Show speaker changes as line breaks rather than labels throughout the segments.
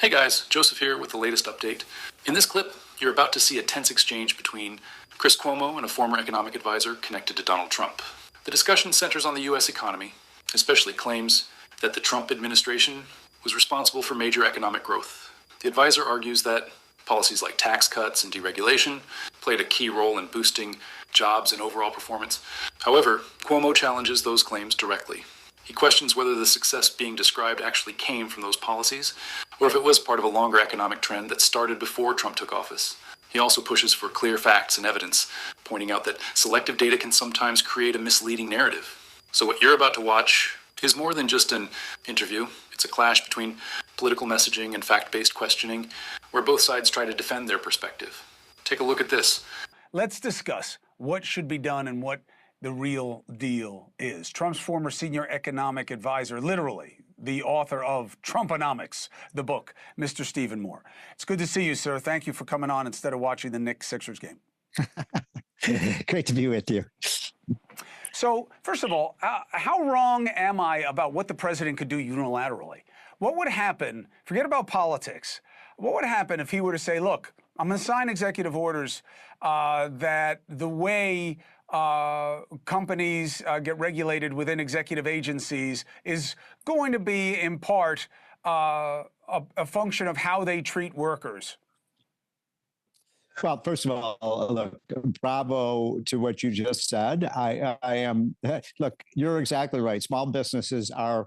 Hey guys, Joseph here with the latest update. In this clip, you're about to see a tense exchange between Chris Cuomo and a former economic advisor connected to Donald Trump. The discussion centers on the U.S. economy, especially claims that the Trump administration was responsible for major economic growth. The advisor argues that policies like tax cuts and deregulation played a key role in boosting jobs and overall performance. However, Cuomo challenges those claims directly. He questions whether the success being described actually came from those policies, or if it was part of a longer economic trend that started before Trump took office. He also pushes for clear facts and evidence, pointing out that selective data can sometimes create a misleading narrative. So what you're about to watch is more than just an interview. It's a clash between political messaging and fact-based questioning, where both sides try to defend their perspective. Take a look at this.
Let's discuss what should be done and what the real deal is. Trump's former senior economic advisor, literally the author of Trumponomics, the book, Mr. Stephen Moore. It's good to see you, sir. Thank you for coming on instead of watching the Knicks-Sixers game.
Great to be with you.
So, first of all, how wrong am I about what the president could do unilaterally? What would happen, forget about politics, what would happen if he were to say, look, I'm going to sign executive orders that the way companies get regulated within executive agencies is going to be, in part, a function of how they treat workers?
Well, first of all, look, bravo to what you just said. I am, look, you're exactly right. Small businesses are,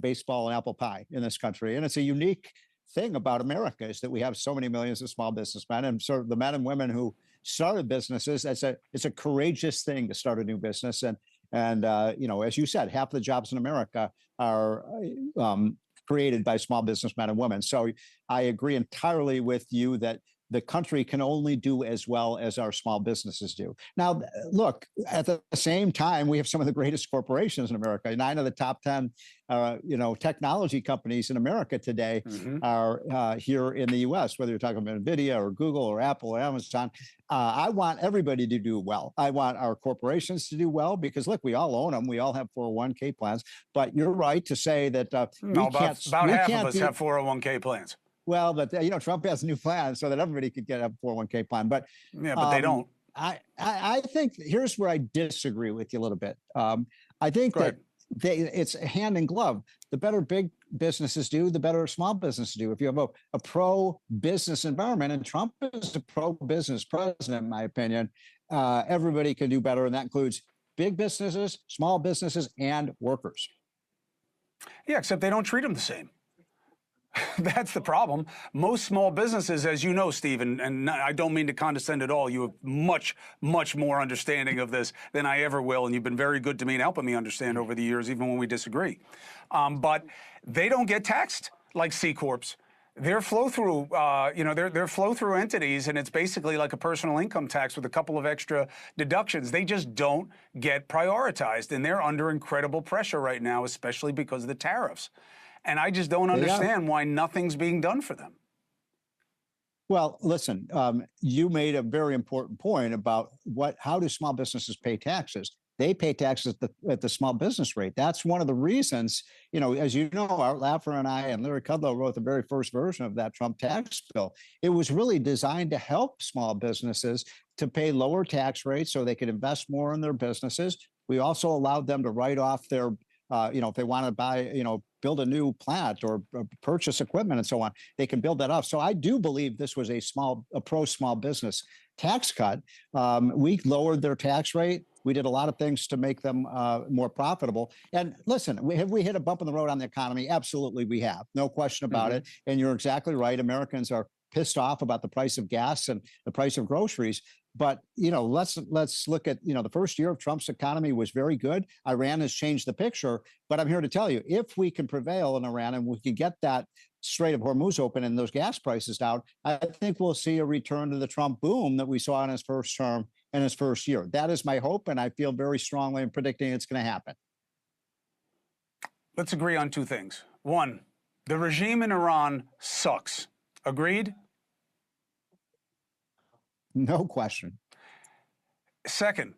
baseball and apple pie in this country. And it's a unique thing about America is that we have so many millions of small businessmen, and sort of the men and women who started businesses. It's a courageous thing to start a new business. And as you said, half the jobs in America are created by small businessmen and women. So I agree entirely with you that the country can only do as well as our small businesses do. Now, look, at the same time, we have some of the greatest corporations in America. 9 of the top 10, technology companies in America today are here in the U.S., whether you're talking about NVIDIA or Google or Apple or Amazon. I want everybody to do well. I want our corporations to do well because, look, we all own them. We all have 401k plans. But you're right to say that
about half of us have 401k plans.
Well, but Trump has a new plan so that everybody could get a 401k plan. But
yeah, but they don't.
I think here's where I disagree with you a little bit. I think that it's hand in glove. The better big businesses do, the better small businesses do. If you have a pro-business environment, and Trump is a pro-business president, in my opinion, everybody can do better, and that includes big businesses, small businesses, and workers.
Yeah, except they don't treat them the same. That's the problem. Most small businesses, as you know, Stephen, and I don't mean to condescend at all, you have much, much more understanding of this than I ever will, and you've been very good to me and helping me understand over the years, even when we disagree. But they don't get taxed like C Corps. They're flow-through, they're flow-through entities, and it's basically like a personal income tax with a couple of extra deductions. They just don't get prioritized, and they're under incredible pressure right now, especially because of the tariffs. And I just don't understand why nothing's being done for them.
Well, listen, you made a very important point about how do small businesses pay taxes? They pay taxes at the small business rate. That's one of the reasons, as you know, Art Laffer and I and Larry Kudlow wrote the very first version of that Trump tax bill. It was really designed to help small businesses to pay lower tax rates so they could invest more in their businesses. We also allowed them to write off their if they want to buy, build a new plant or purchase equipment and so on, they can build that off. So I do believe this was a pro-small business tax cut. We lowered their tax rate. We did a lot of things to make them more profitable. And listen, have we hit a bump in the road on the economy? Absolutely, we have. No question about it. And you're exactly right. Americans are pissed off about the price of gas and the price of groceries. But, let's look at, the first year of Trump's economy was very good. Iran has changed the picture. But I'm here to tell you, if we can prevail in Iran and we can get that Strait of Hormuz open and those gas prices down, I think we'll see a return to the Trump boom that we saw in his first term and his first year. That is my hope. And I feel very strongly in predicting it's going to happen.
Let's agree on 2 things. 1, the regime in Iran sucks. Agreed?
No question.
Second,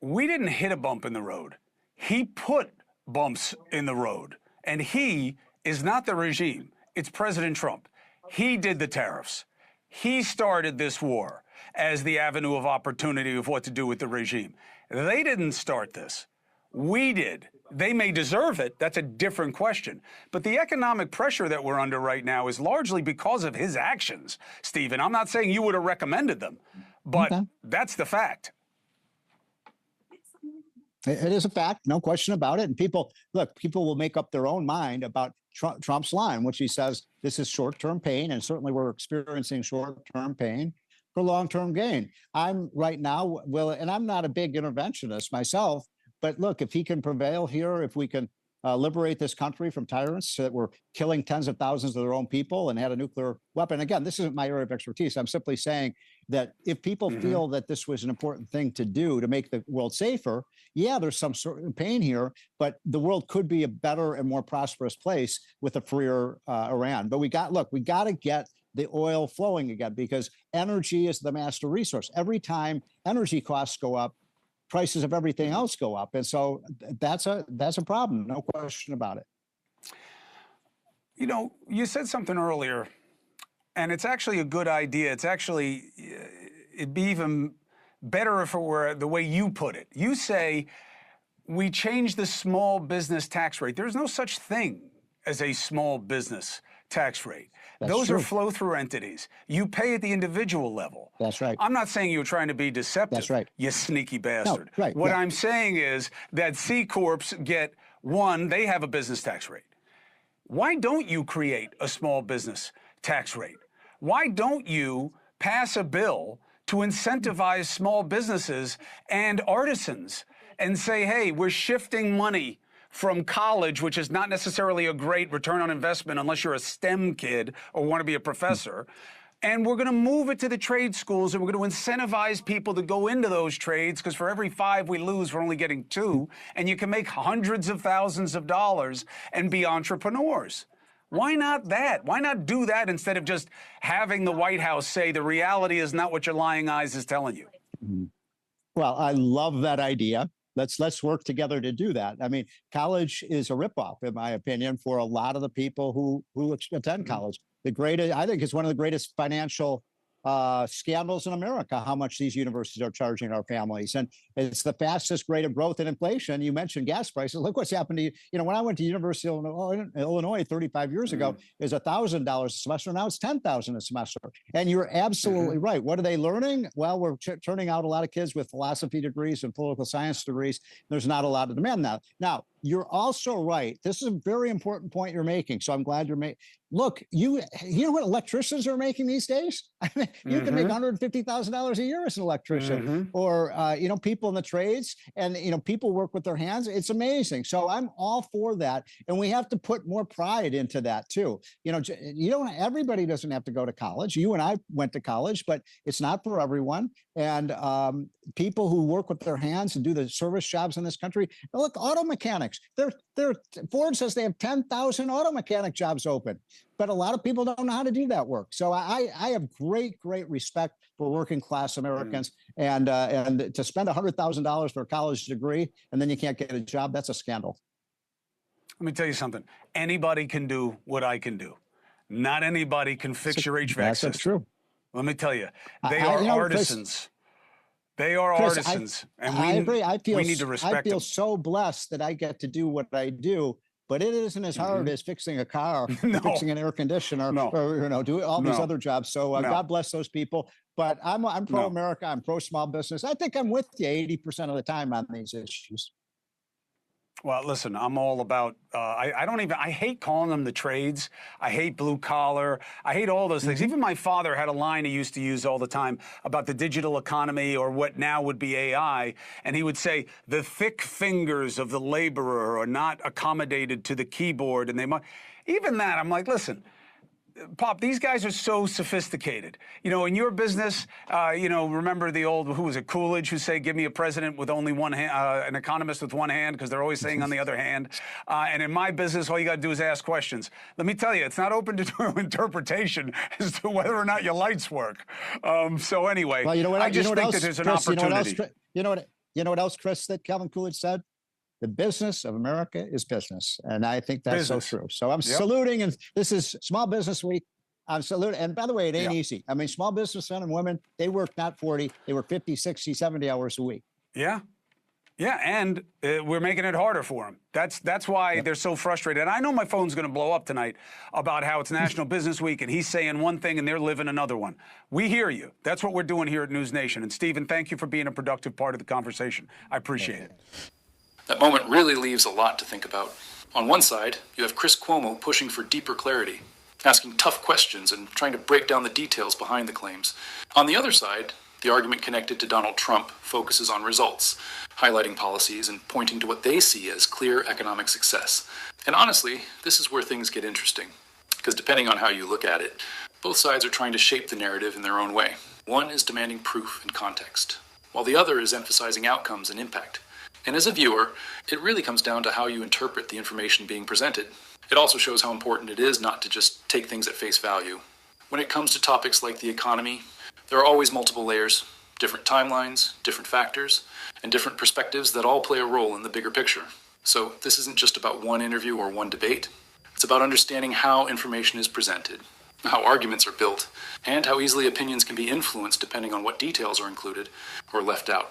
we didn't hit a bump in the road. He put bumps in the road, and he is not the regime. it's President Trump. He did the tariffs. He started this war as the avenue of opportunity of what to do with the regime. They didn't start this. We did. They may deserve it. That's a different question. But the economic pressure that we're under right now is largely because of his actions, Stephen. I'm not saying you would have recommended them, but that's the fact.
It is a fact, no question about it. And people will make up their own mind about Trump's line, which he says this is short-term pain, and certainly we're experiencing short-term pain for long-term gain. I'm right now, and I'm not a big interventionist myself, but look, if he can prevail here, if we can liberate this country from tyrants that were killing tens of thousands of their own people and had a nuclear weapon. Again, this isn't my area of expertise. I'm simply saying that if people feel that this was an important thing to do to make the world safer, yeah, there's some sort of pain here, but the world could be a better and more prosperous place with a freer Iran. But we got to get the oil flowing again, because energy is the master resource. Every time energy costs go up, prices of everything else go up. And so that's a problem, no question about it.
You know, you said something earlier, and it's actually a good idea. It'd be even better if it were the way you put it. You say, we change the small business tax rate. There's no such thing as a small business tax rate. Those are flow-through entities. You pay at the individual level.
That's right.
I'm not saying you're trying to be deceptive.
That's right.
You sneaky bastard.
No, right.
What I'm saying is that C Corps get, one, they have a business tax rate. Why don't you create a small business tax rate? Why don't you pass a bill to incentivize small businesses and artisans and say, hey, we're shifting money from college, which is not necessarily a great return on investment unless you're a STEM kid or want to be a professor. And we're going to move it to the trade schools, and we're going to incentivize people to go into those trades, because for every 5 we lose, we're only getting 2. And you can make hundreds of thousands of dollars and be entrepreneurs. Why not that? Why not do that instead of just having the White House say the reality is not what your lying eyes is telling you?
Well, I love that idea. Let's work together to do that. I mean, college is a ripoff, in my opinion, for a lot of the people who attend college. I think it's one of the greatest financial scandals in America, how much these universities are charging our families. And it's the fastest rate of growth in inflation. You mentioned gas prices. Look what's happened to you. When I went to University of Illinois 35 years ago, it was $1,000 a semester. Now it's $10,000 a semester. And you're absolutely right. What are they learning? Well, we're turning out a lot of kids with philosophy degrees and political science degrees. There's not a lot of demand now. Now, you're also right. This is a very important point you're making. So I'm glad you're making. Look, you know what electricians are making these days? I mean, you can make $150,000 a year as an electrician, or people in the trades, and people work with their hands. It's amazing. So I'm all for that, and we have to put more pride into that too. Everybody doesn't have to go to college. You and I went to college, but it's not for everyone. And people who work with their hands and do the service jobs in this country. Look, auto mechanics. Ford says they have 10,000 auto mechanic jobs open, but a lot of people don't know how to do that work. So I have great respect for working class Americans, and to spend $100,000 for a college degree and then you can't get a job, that's a scandal.
Let me tell you something. Anybody can do what I can do. Not anybody can fix your HVAC system. That's true. Let me tell you, they are artisans. They are artisans, and
I agree.
We need to respect them.
I feel so blessed that I get to do what I do, but it isn't as hard as fixing a car, fixing an air conditioner, or doing all these other jobs. So God bless those people. But I'm pro-America. I'm pro-small business. I think I'm with you 80% of the time on these issues.
Well, listen, I'm all about, I hate calling them the trades. I hate blue collar. I hate all those things. Even my father had a line he used to use all the time about the digital economy, or what now would be AI. And he would say, the thick fingers of the laborer are not accommodated to the keyboard. And even that, I'm like, listen, Pop, these guys are so sophisticated. In your business, remember the old, who was it, Coolidge, who say, give me a president with only one hand, an economist with one hand, because they're always saying on the other hand. And in my business, all you got to do is ask questions. Let me tell you, it's not open to interpretation as to whether or not your lights work. So anyway,
well,
I just think that there's an opportunity.
You know what else, Chris, that Calvin Coolidge said? The business of America is business. And I think that's
Business.
so true. So I'm
Yep.
saluting, and this is Small Business Week. I'm saluting. And by the way, it ain't
Yeah.
easy. I mean, small business men and women, they work not 40, they work 50, 60, 70 hours a week.
Yeah. Yeah, and we're making it harder for them. That's why they're so frustrated. And I know my phone's going to blow up tonight about how it's National Business Week and he's saying one thing and they're living another one. We hear you. That's what we're doing here at News Nation. And Stephen, thank you for being a productive part of the conversation. I appreciate it.
That moment really leaves a lot to think about. On one side, you have Chris Cuomo pushing for deeper clarity, asking tough questions and trying to break down the details behind the claims. On the other side, the argument connected to Donald Trump focuses on results, highlighting policies and pointing to what they see as clear economic success. And honestly, this is where things get interesting, because depending on how you look at it, both sides are trying to shape the narrative in their own way. One is demanding proof and context, while the other is emphasizing outcomes and impact. And as a viewer, it really comes down to how you interpret the information being presented. It also shows how important it is not to just take things at face value. When it comes to topics like the economy, there are always multiple layers, different timelines, different factors, and different perspectives that all play a role in the bigger picture. So this isn't just about one interview or one debate. It's about understanding how information is presented, how arguments are built, and how easily opinions can be influenced depending on what details are included or left out.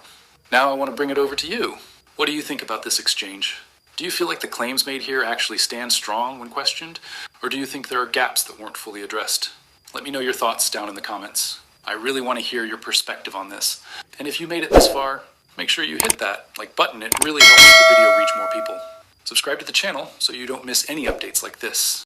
Now I want to bring it over to you. What do you think about this exchange? Do you feel like the claims made here actually stand strong when questioned, or do you think there are gaps that weren't fully addressed? Let me know your thoughts down in the comments. I really want to hear your perspective on this. And if you made it this far, make sure you hit that like button. It really helps the video reach more people. Subscribe to the channel so you don't miss any updates like this.